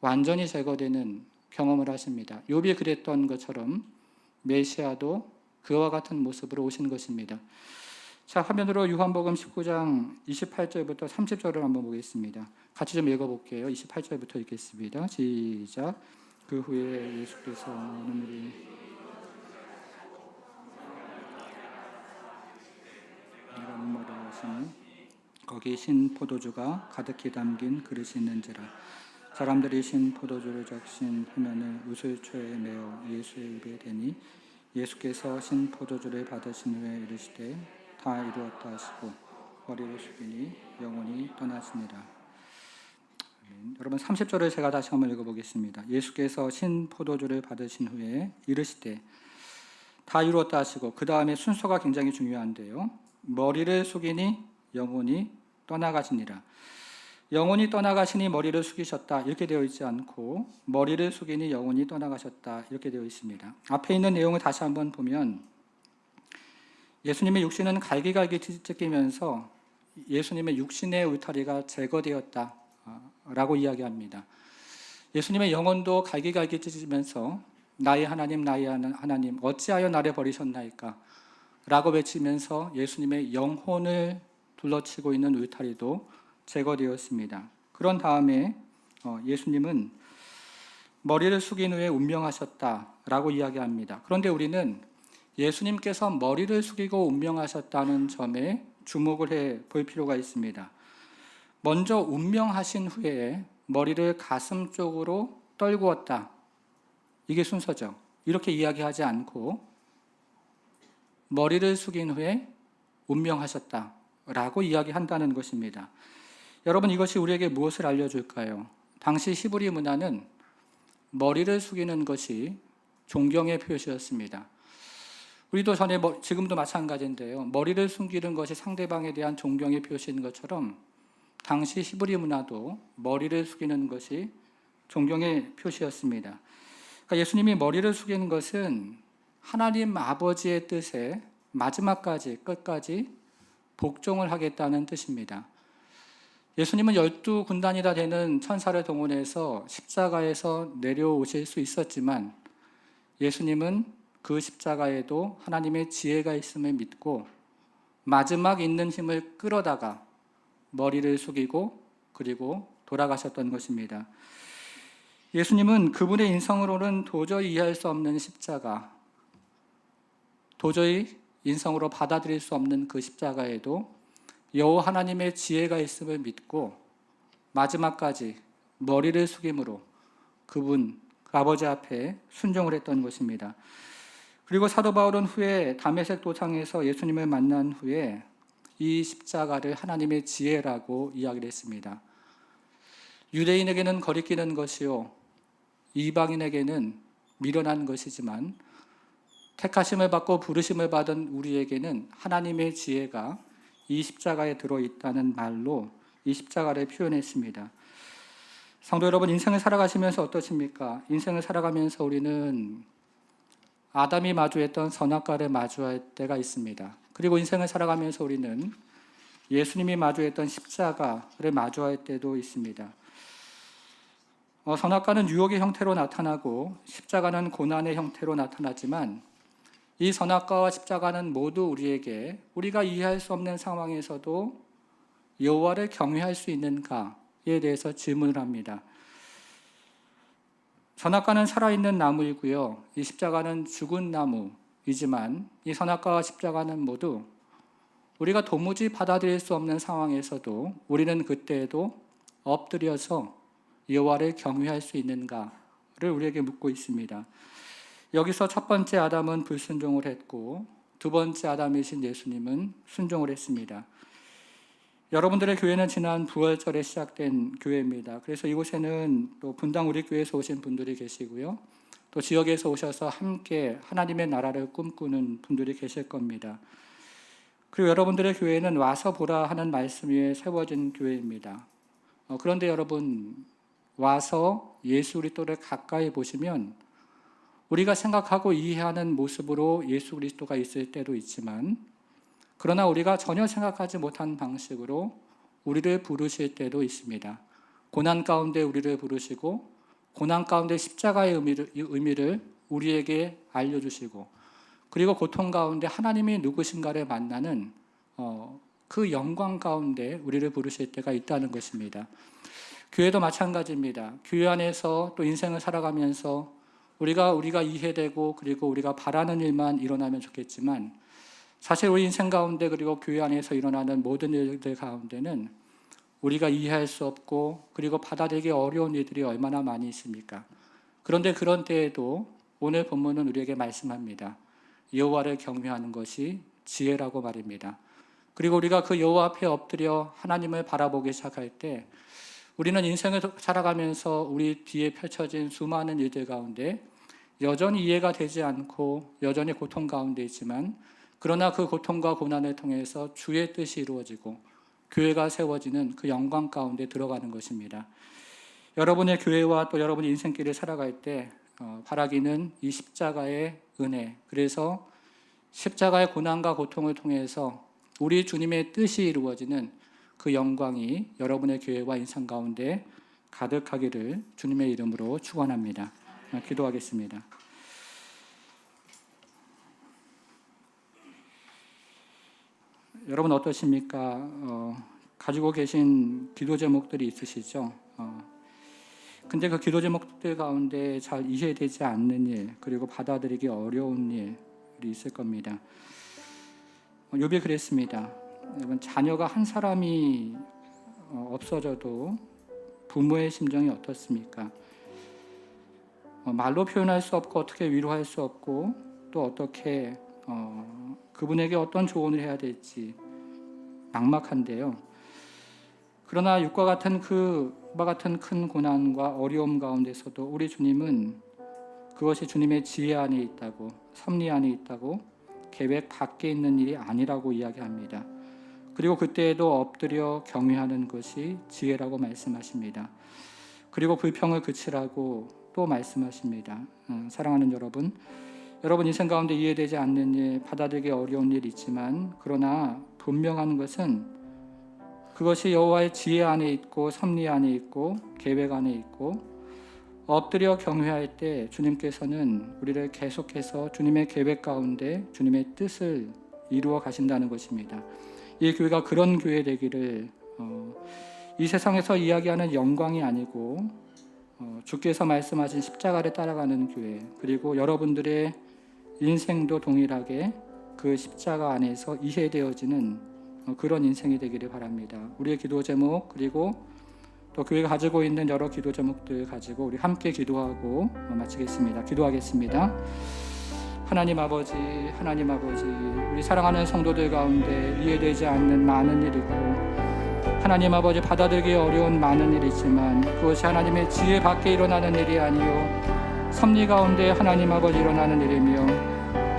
완전히 제거되는 경험을 하십니다. 욥이 그랬던 것처럼 메시아도 그와 같은 모습으로 오신 것입니다. 자, 화면으로 요한복음 19장 28절부터 30절을 한번 보겠습니다. 같이 좀 읽어볼게요. 28절부터 읽겠습니다. 시작. 그 후에 예수께서 눈물이 이런 말을 하시니 거기 신 포도주가 가득히 담긴 그릇이 있는지라. 사람들이 신 포도주를 적신 화면을 우슬초에 메어 예수의 입에 대니 예수께서 신 포도주를 받으신 후에 이르시되 다 이루었다 하시고 머리를 숙이니 영혼이 떠나시니라. 아멘. 여러분 30절을 제가 다시 한번 읽어보겠습니다. 예수께서 신 포도주를 받으신 후에 이르시되 다 이루었다 하시고, 그 다음에 순서가 굉장히 중요한데요. 머리를 숙이니 영혼이 떠나가시니라. 영혼이 떠나가시니 머리를 숙이셨다 이렇게 되어 있지 않고 머리를 숙이니 영혼이 떠나가셨다 이렇게 되어 있습니다. 앞에 있는 내용을 다시 한번 보면 예수님의 육신은 갈기갈기 찢기면서 예수님의 육신의 울타리가 제거되었다라고 이야기합니다. 예수님의 영혼도 갈기갈기 찢어지면서 나의 하나님 나의 하나님 어찌하여 나를 버리셨나이까 라고 외치면서 예수님의 영혼을 둘러치고 있는 울타리도 제거되었습니다. 그런 다음에 예수님은 머리를 숙인 후에 운명하셨다라고 이야기합니다. 그런데 우리는 예수님께서 머리를 숙이고 운명하셨다는 점에 주목을 해 볼 필요가 있습니다. 먼저 운명하신 후에 머리를 가슴 쪽으로 떨구었다. 이게 순서죠. 이렇게 이야기하지 않고 머리를 숙인 후에 운명하셨다라고 이야기한다는 것입니다. 여러분, 이것이 우리에게 무엇을 알려줄까요? 당시 히브리 문화는 머리를 숙이는 것이 존경의 표시였습니다. 우리도 전에 지금도 마찬가지인데요. 머리를 숙이는 것이 상대방에 대한 존경의 표시인 것처럼 당시 히브리 문화도 머리를 숙이는 것이 존경의 표시였습니다. 그러니까 예수님이 머리를 숙이는 것은 하나님 아버지의 뜻에 마지막까지 끝까지 복종을 하겠다는 뜻입니다. 예수님은 12군단이나 되는 천사를 동원해서 십자가에서 내려오실 수 있었지만 예수님은 그 십자가에도 하나님의 지혜가 있음을 믿고 마지막 있는 힘을 끌어다가 머리를 숙이고 그리고 돌아가셨던 것입니다. 예수님은 그분의 인성으로는 도저히 이해할 수 없는 십자가, 도저히 인성으로 받아들일 수 없는 그 십자가에도 여호와 하나님의 지혜가 있음을 믿고 마지막까지 머리를 숙임으로 그분 아버지 앞에 순종을 했던 것입니다. 그리고 사도 바울은 후에 다메섹 도상에서 예수님을 만난 후에 이 십자가를 하나님의 지혜라고 이야기를 했습니다. 유대인에게는 거리끼는 것이요 이방인에게는 미련한 것이지만 택하심을 받고 부르심을 받은 우리에게는 하나님의 지혜가 이 십자가에 들어있다는 말로 이 십자가를 표현했습니다. 성도 여러분, 인생을 살아가시면서 어떠십니까? 인생을 살아가면서 우리는 아담이 마주했던 선악과를 마주할 때가 있습니다. 그리고 인생을 살아가면서 우리는 예수님이 마주했던 십자가를 마주할 때도 있습니다. 선악과는 유혹의 형태로 나타나고 십자가는 고난의 형태로 나타나지만 이 선악과와 십자가는 모두 우리에게 우리가 이해할 수 없는 상황에서도 여호와를 경외할 수 있는가에 대해서 질문을 합니다. 선악과는 살아있는 나무이고요. 이 십자가는 죽은 나무이지만 이 선악과와 십자가는 모두 우리가 도무지 받아들일 수 없는 상황에서도 우리는 그때에도 엎드려서 여호와를 경외할 수 있는가를 우리에게 묻고 있습니다. 여기서 첫 번째 아담은 불순종을 했고 두 번째 아담이신 예수님은 순종을 했습니다. 여러분들의 교회는 지난 부활절에 시작된 교회입니다. 그래서 이곳에는 또 분당 우리 교회에서 오신 분들이 계시고요. 또 지역에서 오셔서 함께 하나님의 나라를 꿈꾸는 분들이 계실 겁니다. 그리고 여러분들의 교회는 와서 보라 하는 말씀 위에 세워진 교회입니다. 그런데 여러분, 와서 예수 그리스도를 가까이 보시면 우리가 생각하고 이해하는 모습으로 예수 그리스도가 있을 때도 있지만, 그러나 우리가 전혀 생각하지 못한 방식으로 우리를 부르실 때도 있습니다. 고난 가운데 우리를 부르시고 고난 가운데 십자가의 의미를 우리에게 알려주시고, 그리고 고통 가운데 하나님이 누구신가를 만나는 그 영광 가운데 우리를 부르실 때가 있다는 것입니다. 교회도 마찬가지입니다. 교회 안에서 또 인생을 살아가면서 우리가 이해되고 그리고 우리가 바라는 일만 일어나면 좋겠지만, 사실 우리 인생 가운데 그리고 교회 안에서 일어나는 모든 일들 가운데는 우리가 이해할 수 없고 그리고 받아들이기 어려운 일들이 얼마나 많이 있습니까? 그런데 그런 때에도 오늘 본문은 우리에게 말씀합니다. 여호와를 경외하는 것이 지혜라고 말입니다. 그리고 우리가 그 여호와 앞에 엎드려 하나님을 바라보기 시작할 때 우리는 인생을 살아가면서 우리 뒤에 펼쳐진 수많은 일들 가운데 여전히 이해가 되지 않고 여전히 고통 가운데 있지만, 그러나 그 고통과 고난을 통해서 주의 뜻이 이루어지고 교회가 세워지는 그 영광 가운데 들어가는 것입니다. 여러분의 교회와 또 여러분의 인생길을 살아갈 때 바라기는 이 십자가의 은혜, 그래서 십자가의 고난과 고통을 통해서 우리 주님의 뜻이 이루어지는 그 영광이 여러분의 교회와 인생 가운데 가득하기를 주님의 이름으로 축원합니다. 기도하겠습니다. 여러분 어떠십니까? 가지고 계신 기도 제목들이 있으시죠? 근데 그 기도 제목들 가운데 잘 이해되지 않는 일, 그리고 받아들이기 어려운 일이 있을 겁니다. 욥이 그랬습니다. 여러분, 자녀가 한 사람이 없어져도 부모의 심정이 어떻습니까? 말로 표현할 수 없고 어떻게 위로할 수 없고 또 어떻게 그분에게 어떤 조언을 해야 될지 막막한데요. 그러나 육과 같은 그와 같은 큰 고난과 어려움 가운데서도 우리 주님은 그것이 주님의 지혜 안에 있다고, 섭리 안에 있다고, 계획 밖에 있는 일이 아니라고 이야기합니다. 그리고 그때에도 엎드려 경외하는 것이 지혜라고 말씀하십니다. 그리고 불평을 그치라고 또 말씀하십니다. 사랑하는 여러분, 여러분 인생 가운데 이해되지 않는 일, 받아들이기 어려운 일이 있지만, 그러나 분명한 것은 그것이 여호와의 지혜 안에 있고 섭리 안에 있고 계획 안에 있고, 엎드려 경외할 때 주님께서는 우리를 계속해서 주님의 계획 가운데 주님의 뜻을 이루어 가신다는 것입니다. 이 교회가 그런 교회 되기를, 이 세상에서 이야기하는 영광이 아니고 주께서 말씀하신 십자가를 따라가는 교회, 그리고 여러분들의 인생도 동일하게 그 십자가 안에서 이해되어지는 그런 인생이 되기를 바랍니다. 우리의 기도 제목, 그리고 또 교회가 가지고 있는 여러 기도 제목들 가지고 우리 함께 기도하고 마치겠습니다. 기도하겠습니다. 하나님 아버지, 우리 사랑하는 성도들 가운데 이해되지 않는 많은 일이고, 하나님 아버지 받아들이기 어려운 많은 일이지만, 그것이 하나님의 지혜 밖에 일어나는 일이 아니요 섭리 가운데 하나님 아버지 일어나는 일이며,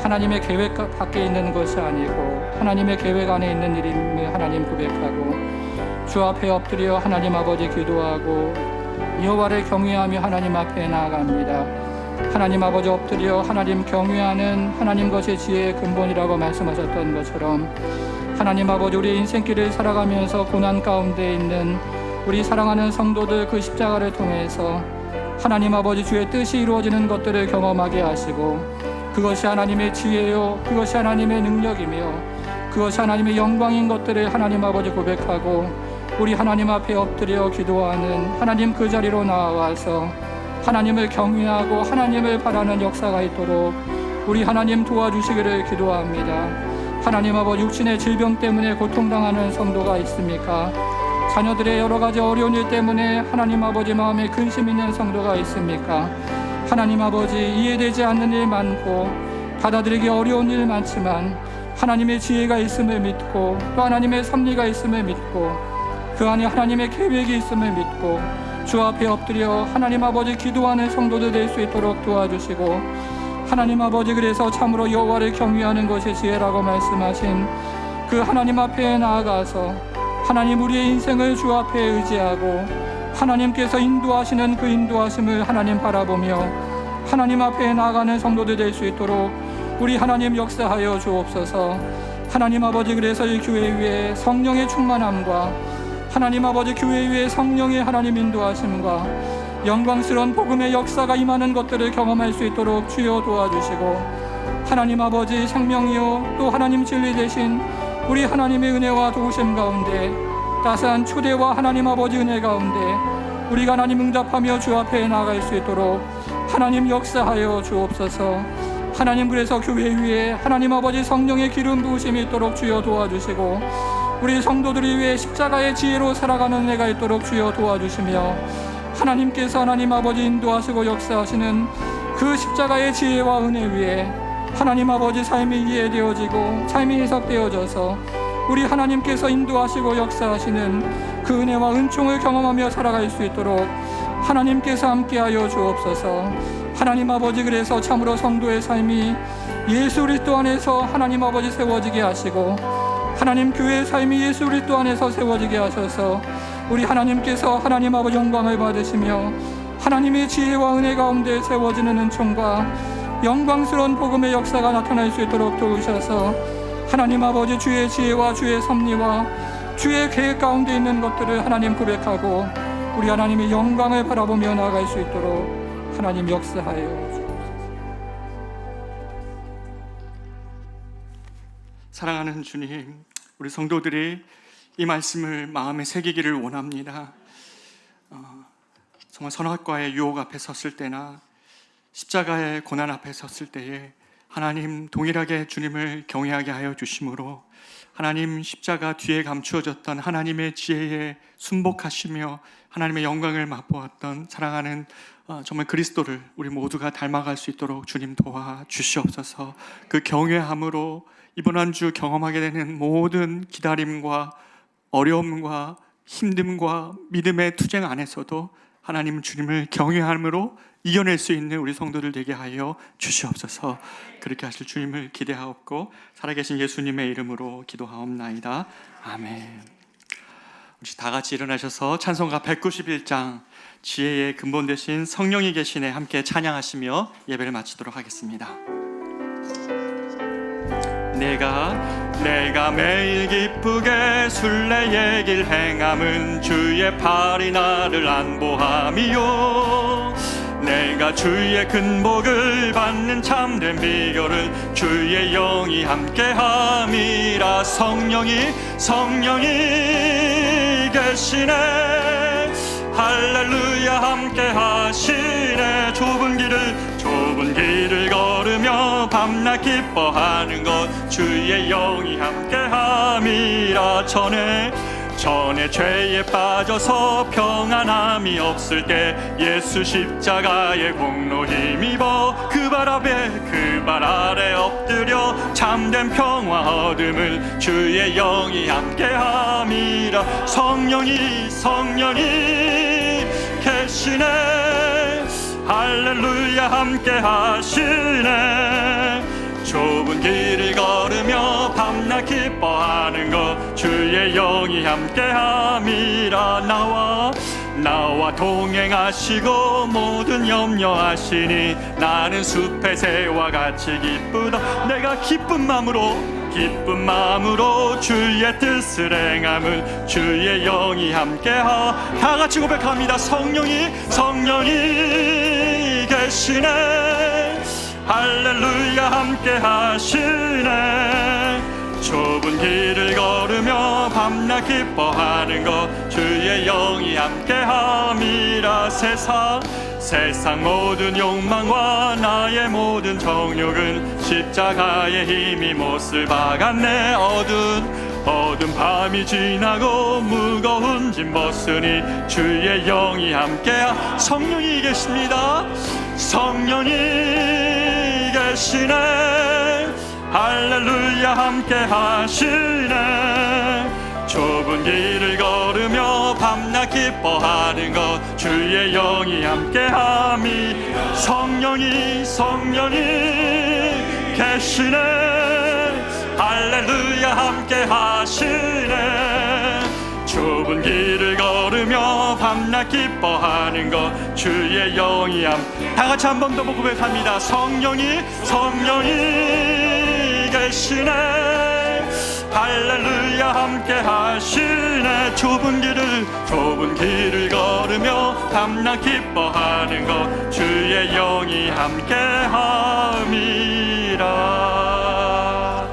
하나님의 계획 밖에 있는 것이 아니고 하나님의 계획 안에 있는 일임을 하나님 고백하고 주 앞에 엎드려 하나님 아버지 기도하고 여호와를 경외하며 하나님 앞에 나아갑니다. 하나님 아버지 엎드려 하나님 경외하는 하나님 것의 지혜의 근본이라고 말씀하셨던 것처럼 하나님 아버지 우리 인생길을 살아가면서 고난 가운데 있는 우리 사랑하는 성도들 그 십자가를 통해서 하나님 아버지 주의 뜻이 이루어지는 것들을 경험하게 하시고 그것이 하나님의 지혜요 그것이 하나님의 능력이며 그것이 하나님의 영광인 것들을 하나님 아버지 고백하고 우리 하나님 앞에 엎드려 기도하는 하나님 그 자리로 나와서 하나님을 경외하고 하나님을 바라는 역사가 있도록 우리 하나님 도와주시기를 기도합니다. 하나님 아버지 육신의 질병 때문에 고통당하는 성도가 있습니까? 자녀들의 여러 가지 어려운 일 때문에 하나님 아버지 마음에 근심 있는 성도가 있습니까? 하나님 아버지 이해되지 않는 일 많고 받아들이기 어려운 일 많지만 하나님의 지혜가 있음을 믿고 또 하나님의 섭리가 있음을 믿고 그 안에 하나님의 계획이 있음을 믿고 주 앞에 엎드려 하나님 아버지 기도하는 성도들 될 수 있도록 도와주시고 하나님 아버지 그래서 참으로 여호와를 경외하는 것이 지혜라고 말씀하신 그 하나님 앞에 나아가서 하나님 우리의 인생을 주 앞에 의지하고 하나님께서 인도하시는 그 인도하심을 하나님 바라보며 하나님 앞에 나아가는 성도들 될 수 있도록 우리 하나님 역사하여 주옵소서. 하나님 아버지 그래서 이 교회 위에 성령의 충만함과 하나님 아버지 교회 위에 성령의 하나님 인도하심과 영광스러운 복음의 역사가 임하는 것들을 경험할 수 있도록 주여 도와주시고 하나님 아버지 생명이요 또 하나님 진리 되신 우리 하나님의 은혜와 도우심 가운데 따스한 초대와 하나님 아버지 은혜 가운데 우리가 하나님 응답하며 주 앞에 나아갈 수 있도록 하나님 역사하여 주옵소서. 하나님 그래서 교회 위에 하나님 아버지 성령의 기름 부으심이 있도록 주여 도와주시고 우리 성도들이 위해 십자가의 지혜로 살아가는 은혜가 있도록 주여 도와주시며 하나님께서 하나님 아버지 인도하시고 역사하시는 그 십자가의 지혜와 은혜 위에 하나님 아버지 삶이 이해되어지고 삶이 해석되어져서 우리 하나님께서 인도하시고 역사하시는 그 은혜와 은총을 경험하며 살아갈 수 있도록 하나님께서 함께하여 주옵소서. 하나님 아버지 그래서 참으로 성도의 삶이 예수 그리스도 안에서 하나님 아버지 세워지게 하시고 하나님 교회의 삶이 예수 그리스도 안에서 세워지게 하셔서 우리 하나님께서 하나님 아버지 영광을 받으시며 하나님의 지혜와 은혜 가운데 세워지는 은총과 영광스러운 복음의 역사가 나타날 수 있도록 도우셔서 하나님 아버지 주의 지혜와 주의 섭리와 주의 계획 가운데 있는 것들을 하나님 고백하고 우리 하나님의 영광을 바라보며 나아갈 수 있도록 하나님 역사하여 주옵소서. 사랑하는 주님, 우리 성도들이 이 말씀을 마음에 새기기를 원합니다. 정말 선악과의 유혹 앞에 섰을 때나 십자가의 고난 앞에 섰을 때에 하나님 동일하게 주님을 경외하게 하여 주심으로 하나님 십자가 뒤에 감추어졌던 하나님의 지혜에 순복하시며 하나님의 영광을 맛보았던 사랑하는 정말 그리스도를 우리 모두가 닮아갈 수 있도록 주님 도와주시옵소서. 그 경외함으로 이번 한 주 경험하게 되는 모든 기다림과 어려움과 힘듦과 믿음의 투쟁 안에서도 하나님 주님을 경외함으로 이겨낼 수 있는 우리 성도들 되게 하여 주시옵소서. 그렇게 하실 주님을 기대하옵고 살아계신 예수님의 이름으로 기도하옵나이다. 아멘. 우리 다 같이 일어나셔서 찬송가 191장 지혜의 근본 되신 성령이 계시네 함께 찬양하시며 예배를 마치도록 하겠습니다. 내가 매일 기쁘게 순례의 길 행함은 주의 팔이 나를 안보함이요 내가 주의 큰 복을 받는 참된 비결은 주의 영이 함께함이라. 성령이 계시네 할렐루야 함께하시네. 좁은 길을 걸으며 밤낮 기뻐하는 것 주의 영이 함께함이라. 전에 죄에 빠져서 평안함이 없을 때 예수 십자가의 공로 힘입어 그 발 아래 엎드려 참된 평화 얻음을 주의 영이 함께함이라. 성령이 계시네 할렐루야 함께하시네. 좁은 길을 걸으며 밤낮 기뻐하는 것 주의 영이 함께함이라. 나와 동행하시고 모든 염려하시니 나는 숲의 새와 같이 기쁘다. 내가 기쁜 마음으로 주의 뜻을 행함을 주의 영이 함께하. 다 같이 고백합니다. 성령이 계시네. 할렐루야 함께 하시네. 좁은 길을 걸으며 밤낮 기뻐하는 것 주의 영이 함께함이라. 세상 모든 욕망과 나의 모든 정욕은 십자가의 힘이 못을 박았네. 어두운 밤이 지나고 무거운 짐 벗으니 주의 영이 함께하. 성령이 계십니다. 성령이 계시네. 할렐루야 함께 하시네. 좁은 길을 걸으며 밤낮 기뻐하는 것 주의 영이 함께함이. 성령이 계시네. 할렐루야 함께 하시네. 좁은 길을 걸으며 밤낮 기뻐하는 것 주의 영이 다 같이 한 번 더 고백합니다. 성령이 계시네. 할렐루야 함께 하시네. 좁은 길을 걸으며 밤낮 기뻐하는 것 주의 영이 함께 함이라.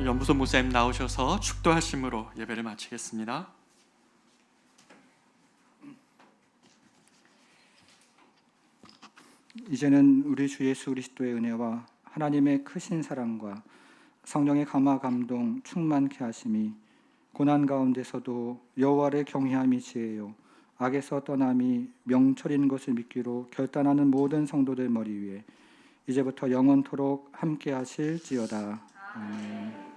연부소 목사님 나오셔서 축도하심으로 예배를 마치겠습니다. 이제는 우리 주 예수 그리스도의 은혜와 하나님의 크신 사랑과 성령의 감화 감동 충만케 하심이 고난 가운데서도 여호와를 경외함이 지혜요 악에서 떠남이 명철인 것을 믿기로 결단하는 모든 성도들 머리 위에 이제부터 영원토록 함께 하실지어다. 아멘.